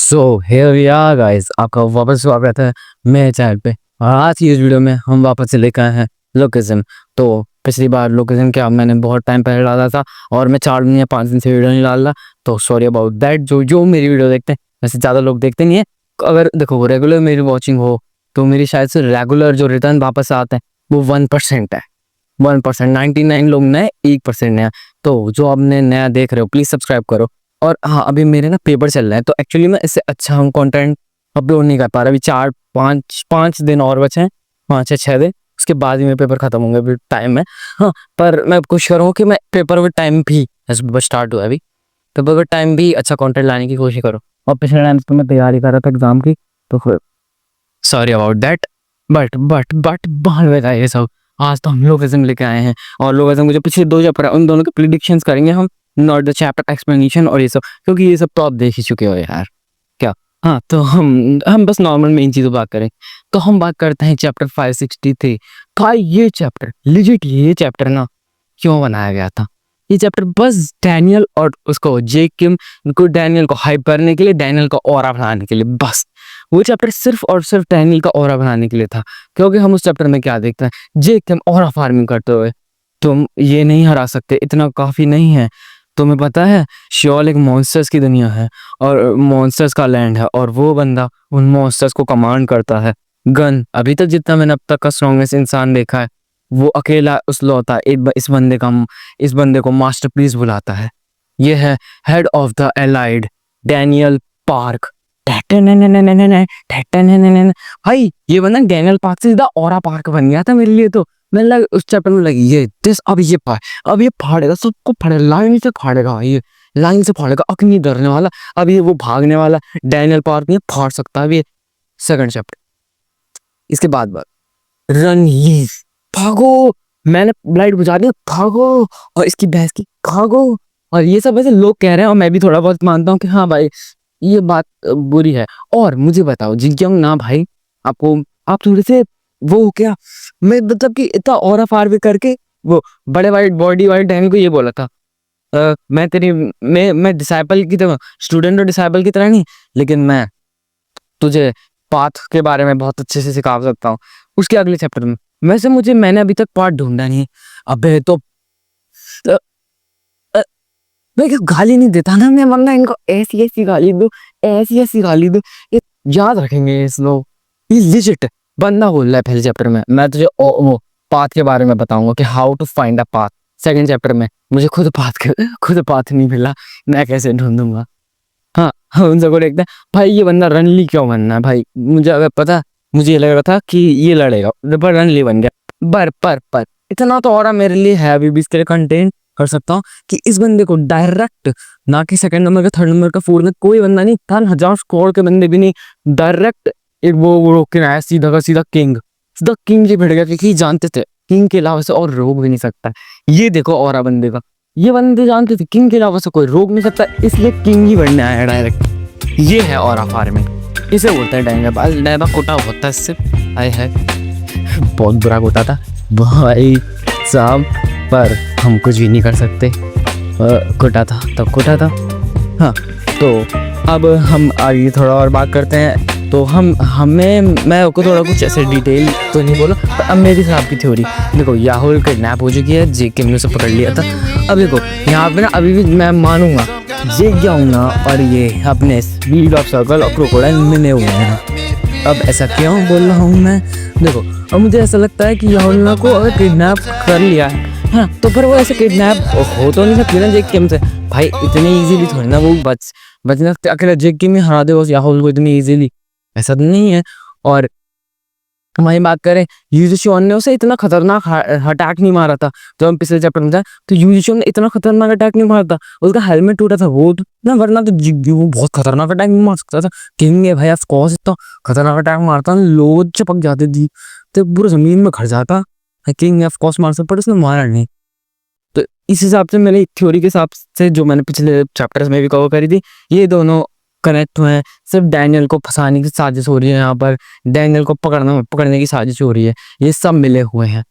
So here we are guys, आपका वापस स्वागत है मेरे चैनल पे। और आज की इस वीडियो में हम वापस से लेकर आए हैं लोकेशन। तो पिछली बार लोकेशन क्या मैंने बहुत टाइम पहले डाला था और मैं 4 दिन या 5 दिन से वीडियो नहीं डाल रहा, तो सॉरी अबाउट दैट। जो मेरी वीडियो देखते हैं, वैसे ज़्यादा लोग देखते नहीं है। अगर देखो रेगुलर मेरी वॉचिंग हो तो मेरी शायद से रेगुलर जो रिटर्न वापस आते हैं वो 1% है। 1%, 99 लोग नए, 1% नया। तो जो आपने नया देख रहे हो प्लीज़ सब्सक्राइब करो। और हाँ, अभी मेरे ना पेपर चल रहे हैं, तो एक्चुअली मैं इससे अच्छा हम कंटेंट अपलोड नहीं कर पा रहा। अभी 4-5 दिन और बचे हैं, 5 या 6 दिन, उसके बाद ही मेरे पेपर खत्म होंगे। अभी टाइम है। हाँ, पर मैं कोशिश करूँगा कि मैं पेपर के टाइम भी, जैसे पेपर स्टार्ट हुआ है अभी, पेपर के टाइम भी अच्छा कंटेंट लाने की कोशिश करूँ। और पिछले टाइम तो मैं तैयारी कर रहा था एग्जाम की, तो फिर सॉरी अबाउट दैट। बट बाहर में था ये सब। आज तो हम लोकेशन लेके आए हैं और लोकेशन मुझे पिछले 2 चैप्टर उन दोनों के प्रिडिक्शंस करेंगे हम, नॉट द चैप्टर एक्सप्लेनेशन और ये सब, क्योंकि ये सब तो आप देख ही चुके हो यार। क्या? हाँ, तो हम बस नॉर्मल मेन चीज़ों बात करें तो हम बात करते हैं चैप्टर 563। भाई ये चैप्टर लिजिट, ये चैप्टर ना क्यों बनाया गया था? ये चैप्टर बस डैनियल और उसको जे किम को, डैनियल को हाइप करने के लिए, डैनियल का ऑरा बनाने के लिए, बस वो चैप्टर सिर्फ और सिर्फ डैनियल का ऑरा बनाने के लिए था। क्योंकि हम उस चैप्टर में क्या देखते हैं, जे किम ऑरा फार्मिंग करते हुए, तुम ये नहीं हरा सकते, इतना काफ़ी नहीं है। तुम्हें पता है श्योल एक मॉन्स्टर्स की दुनिया है और मॉन्स्टर्स का लैंड है, और वो बंदा उन मॉन्स्टर्स को कमांड करता है। गन अभी तक जितना मैंने अब तक का स्ट्रॉन्गेस्ट इंसान देखा है, वो अकेला उसलौता इस बंदे को मास्टरपीस बुलाता है। ये है head of the allied, Daniel park. भाई ये बंदा डैनियल पार्क से सीधा ऑरा पार्क बन गया था मेरे लिए। तो मैंने लगा उस चैप्टर में लगी ये दिस, अब ये फाड़ेगा सबको, फाड़ेगा लाइन से फाड़ेगा, ये लाइन से फाड़ेगा, अक नहीं डरने वाला। अब ये वो भागने वाला डैनियल पार्क नहीं फाड़ सकता। अब ये सेकंड चैप्टर, इसके बाद रन ये भागो, मैंने लाइट बुझा दी, भागो, और इसकी भैंस की भागो। और ये सब वैसे लोग कह रहे हैं और मैं भी थोड़ा बहुत मानता हूँ कि हाँ भाई ये बात बुरी है। और मुझे बताओ जिंक्योंग ना भाई, आपको आप थोड़े से वो हो क्या, मैं मतलब कि इतना और फार भी करके वो बड़े वाइट बॉडी वाइट डैनियल को ये बोला था, मैं डिसाइपल की तरह, स्टूडेंट और डिसाइपल की तरह नहीं, लेकिन मैं तुझे पाथ के बारे में बहुत अच्छे से सिखा सकता हूँ उसके अगले चैप्टर में। वैसे मैंने अभी तक पार्ट ढूंढा नहीं है। अबे तो अ, अ, मैं क्या गाली नहीं देता ना, मैं वरना इनको ऐसी ऐसी गाली दो, ऐसी ऐसी गाली दो, ये याद रखेंगे इस लोग। ये लिजिट बंदा बोल रहा है पहले चैप्टर में, मैं तुझे वो पाथ के बारे में बताऊंगा कि how to find a path. Second chapter में मुझे खुद पाथ नहीं मिला, मैं कैसे ढूंढूंगा। हाँ हाँ, उन सबको देखते हैं भाई ये बंदा रनली क्यों बनना है। भाई मुझे अगर पता, मुझे ये लग रहा था कि ये लड़ेगा, पर रनली बन गया। पर इतना तो और मेरे लिए है, अभी भी इसके लिए कंटेंट कर सकता हूँ कि इस बंदे को डायरेक्ट, ना कि सेकंड नंबर का, थर्ड नंबर का, फोर्थ में कोई बंदा नहीं, 10,000 करोड़ के बंदे भी नहीं, डायरेक्ट एक वो रोक के आया सीधा का सीधा किंग जी भिड़ गया, क्योंकि जानते थे किंग के अलावा से और रोक भी नहीं सकता। ये देखो और बंदे का, ये बंदे जानते थे किंग के अलावा से कोई रोक नहीं सकता, इसलिए किंग ही बनने आया डायरेक्ट। ये है ऑरा फार्मिंग, इसे बोलते हैं डायबा कोटा होता है इससे। आए है बहुत बुरा कोटा था भाई साहब, पर हम कुछ भी नहीं कर सकते। कोटा था तब कोटा था। हाँ, तो अब हम आगे थोड़ा और बात करते हैं। तो मैं आपको थोड़ा कुछ ऐसे डिटेल तो नहीं बोला, पर अब मेरी हिसाब की थ्योरी देखो, याहुल किडनैप हो चुकी है, जे किम ने उसे पकड़ लिया था। अब देखो यहाँ पे ना अभी भी मैं मानूंगा जे ना और ये अपने स्पीड ऑफ सर्कल और क्रोकोडाइल मिले हुए हैं। अब ऐसा क्यों बोल रहा हूँ मैं, देखो अब मुझे ऐसा लगता है कि याहुल को अगर किडनैप कर लिया है, हाँ, तो फिर वो ऐसे किडनैप हो तो नहीं सकती ना जे किम से। भाई इतनी इजीली थोड़ी ना वो बचना, अकेला जे किम ही हरा दे उस याहुल को इतनी इजीली, ऐसा तो नहीं है। और हमारी बात करें यूजिशोन ने उसे इतना खतरनाक अटैक नहीं मारा था। जब हम पिछले चैप्टर में था तो यूजिशोन ने इतना खतरनाक अटैक नहीं मारा था, उसका हेलमेट टूटा था वो ना, वरना तो वो बहुत खतरनाक अटैक नहीं मार सकता था। किंग है भाई, ऑफ कोर्स इतना खतरनाक अटैक मारता, लोग चपक जाती थी तो पूरा जमीन में खड़ जाता। किंग ऑफ कोर्स मार सकता, पर उसने मारा नहीं। तो इस हिसाब से मेरी थ्योरी के हिसाब से, जो मैंने पिछले चैप्टर्स में भी कवर करी थी, ये दोनों कनेक्ट हुए हैं। सिर्फ डैनियल को फंसाने की साजिश हो रही है यहाँ पर, डैनियल को पकड़ने की साजिश हो रही है, ये सब मिले हुए हैं।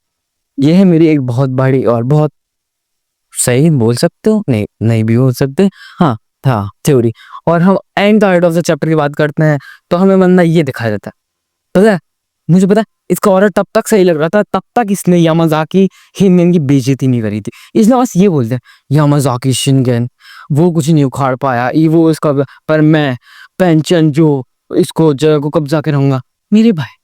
ये है मेरी एक बहुत बड़ी और बहुत सही बोल सकते हो, नहीं भी बोल सकते, हाँ था थ्योरी। और हम एंड ऑफ द चैप्टर की बात करते हैं तो हमें बंदा ये दिखाया जाता है। पता है मुझे पता है इसका ऑर्डर तब तक सही लग रहा था, तब तक इसने यामाज़ाकी हिनगेन की बेइज्जती नहीं करी थी। इसने बस ये बोलते हैं यामाज़ाकी शिनगेन वो कुछ नहीं उखाड़ पाया, ये वो इसका, पर मैं पेंशन जो इसको जगह को कब्जा के रहूंगा। मेरे भाई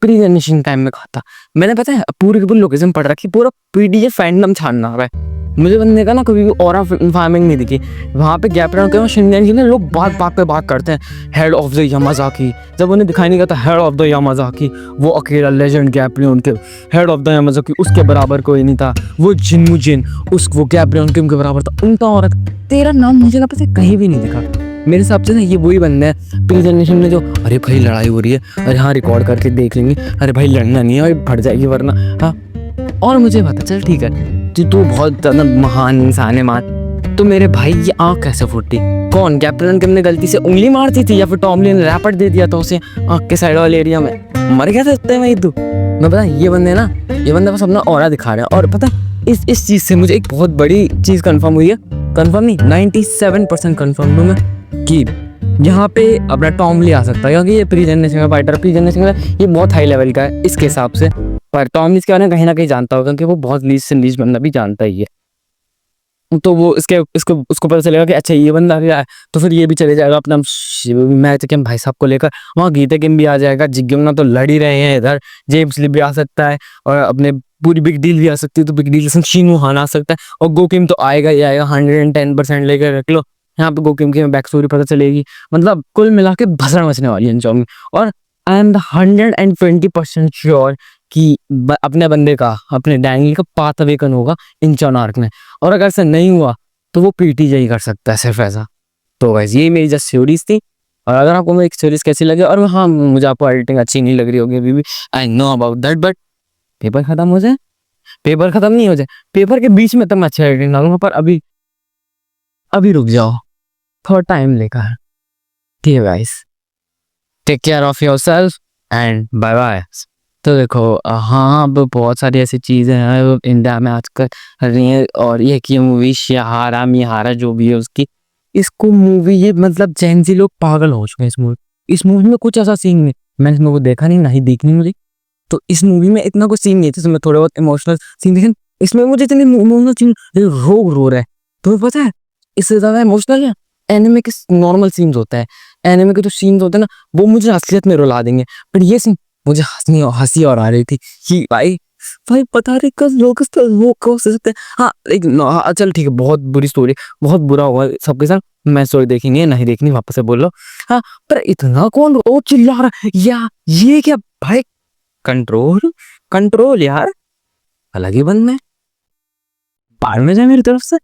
प्री जनरेशन टाइम में कहा था मैंने, पता है पूरी की पूरी लोकेशन पढ़ रखी, पूरा पीडीएफ फैंडम छानना है। मुझे बंदे का ना कभी भी ऑरा फार्मिंग नहीं दिखी वहाँ पे। गैप राउंड के शिनगेन की ना लोग बात बात पे बात करते हैं, हेड ऑफ द यामाज़ाकी, जब उन्हें दिखाई नहीं गया हेड ऑफ द यामाज़ाकी, वो अकेला लेजेंड गैप राउंड के हेड ऑफ द यामाज़ाकी, उसके बराबर कोई नहीं था। वो जिन्मू जिन उस वो गैप राउंड के बराबर था, उनका औरत तेरा नाम मुझे ना पता कहीं भी नहीं दिखा। मेरे हिसाब से ना ये वही बंदा है प्री जनरेशन में जो अरे भाई लड़ाई हो रही है, अरे हाँ रिकॉर्ड करके देख लेंगे, अरे भाई लड़ना नहीं है फट जाएगी वरना। हाँ और मुझे पता चल ठीक है तू बहुत ज़्यादा महान इंसान है मान, तो मेरे भाई ये आँख कैसे फूटी? कौन कैप्टन के ने गलती से उंगली मारती थी या फिर टॉमलिन ने रैपट दे दिया था उसे आँख के साइड वाले एरिया में? मर गया सकते हैं भाई तू। मैं पता ये बंदे ना, ये बंदा बस अपना ऑरा दिखा रहा है। और पता इस चीज़ से मुझे एक बहुत बड़ी चीज़ कंफर्म हुई है, कंफर्म नहीं 97% कंफर्म हूँ मैं कि यहाँ पे अपना टॉम ली आ सकता है, क्योंकि ये प्री जनरेशन का फाइटर, प्री जनरेशन का ये बहुत हाई लेवल का है इसके हिसाब से। पर टॉम इसके बारे में कहीं ना कहीं जानता होगा क्योंकि वो बहुत लीज से लीज बंदा भी जानता ही है। तो वो इसको उसको पता चलेगा कि अच्छा ये बंदा भी आया, तो फिर ये भी चले जाएगा अपना मैच के भाई साहब को लेकर। वहाँ गीता किम भी आ जाएगा, जिग्योंगना तो लड़ ही रहे हैं इधर, जेम्स ली भी आ सकता है और अपने पूरी बिग डील भी आ सकती है, तो बिग डील शिनवू हान आ सकता है और गोकिम तो आएगा ही आएगा 110% लेकर रख लो। यहाँ पे गोकिम की बैक स्टोरी पता चलेगी, मतलब कुल मिला के भसड़ मचने वाली है चौंग। और आई एम द 120% श्योर कि अपने बंदे का, अपने डैंगल का पाथ अवेकन होगा इंचॉन आर्क में, और अगर ऐसा नहीं हुआ तो वो पीटीजे ही कर सकता है सिर्फ ऐसा। तो गाइस ये मेरी जस्ट थ्योरीज थी, और अगर आपको मेरी थ्योरीज कैसी लगी, और हाँ मुझे आपको एडिटिंग अच्छी नहीं लग रही होगी अभी भी, I know about that, but paper खत्म हो जाए, पेपर खत्म नहीं हो जाए, पेपर के बीच में तब मैं अच्छा एडिटिंग डालूंगा, पर अभी रुक जाओ, थोड़ा टाइम लेकर। ठीक है guys, take care of yourself and bye bye. तो देखो हाँ अब बहुत सारी ऐसी चीज़ें हैं इंडिया में आजकल रही हैं, और ये कि मूवी शिहारा मिहारा जो भी है उसकी, इसको मूवी ये मतलब जैनजी लोग पागल हो चुके हैं इस मूवी में कुछ ऐसा सीन नहीं, मैंने इसमें वो देखा नहीं ना ही देखनी मुझे, तो इस मूवी में इतना कुछ सीन नहीं है जिसमें थोड़े बहुत इमोशनल सीन, लेकिन इसमें मुझे इतने इमोशनल सीन रो रहा है। तुम्हें पता है इससे ज़्यादा इमोशनल है एनिमे के नॉर्मल सीन्स होता है, एनिमे के जो सीन्स होते हैं ना वो मुझे असलियत में रुला देंगे, पर ये सीन मुझे हंसी और आ रही थी कि भाई बता रहे कल लोग वो हो सकते हैं। हाँ एक चल ठीक है, बहुत बुरी स्टोरी, बहुत बुरा हुआ सबके साथ, मैं स्टोरी देखनी है नहीं देखनी वापस से बोल लो। हाँ पर इतना कौन ओ चिल्ला रहा है या ये क्या भाई, कंट्रोल कंट्रोल यार, अलग ही बंद में बाहर में जाए मेरी तरफ से।